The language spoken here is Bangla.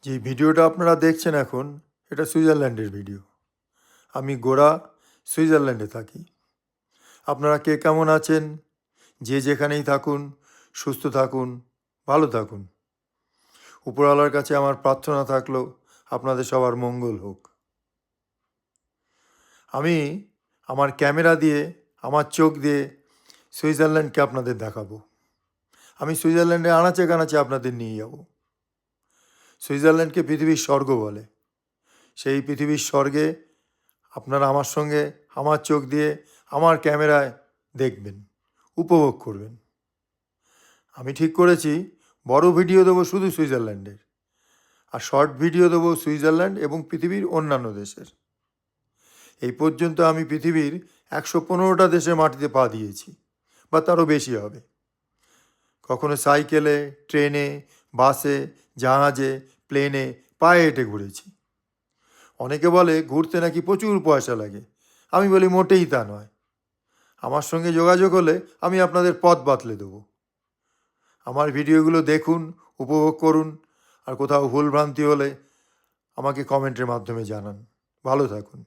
যে ভিডিওটা আপনারা দেখছেন এখন, এটা সুইজারল্যান্ডের ভিডিও। আমি গোরা, সুইজারল্যান্ডে থাকি। আপনারা কে কেমন আছেন? যে যেখানেই থাকুন, সুস্থ থাকুন, ভালো থাকুন। উপরওয়ালার কাছে আমার প্রার্থনা থাকলো আপনাদের সবার মঙ্গল হোক। আমি আমার ক্যামেরা দিয়ে, আমার চোখ দিয়ে সুইজারল্যান্ডকে আপনাদের দেখাবো। আমি সুইজারল্যান্ডে আনাচে কানাচে আপনাদের নিয়ে যাব। সুইজারল্যান্ডকে পৃথিবীর স্বর্গ বলে। সেই পৃথিবীর স্বর্গে আপনারা আমার সঙ্গে, আমার চোখ দিয়ে, আমার ক্যামেরায় দেখবেন, উপভোগ করবেন। আমি ঠিক করেছি বড় ভিডিও দেবো শুধু সুইজারল্যান্ডের, আর শর্ট ভিডিও দেবো সুইজারল্যান্ড এবং পৃথিবীর অন্যান্য দেশের। এই পর্যন্ত আমি পৃথিবীর 115টা দেশের মাটিতে পা দিয়েছি, বা তারও বেশি হবে। কখনো সাইকেলে, ট্রেনে, বাসে, জাহাজে, প্লেনে, পায়ে হেঁটে ঘুরেছি। অনেকে বলে ঘুরতে নাকি প্রচুর পয়সা লাগে। আমি বলি মোটেই তা নয়। আমার সঙ্গে যোগাযোগ হলে আমি আপনাদের পথ বাতলে দেবো। আমার ভিডিওগুলো দেখুন, উপভোগ করুন, আর কোথাও ভুলভ্রান্তি হলে আমাকে কমেন্টের মাধ্যমে জানান। ভালো থাকুন।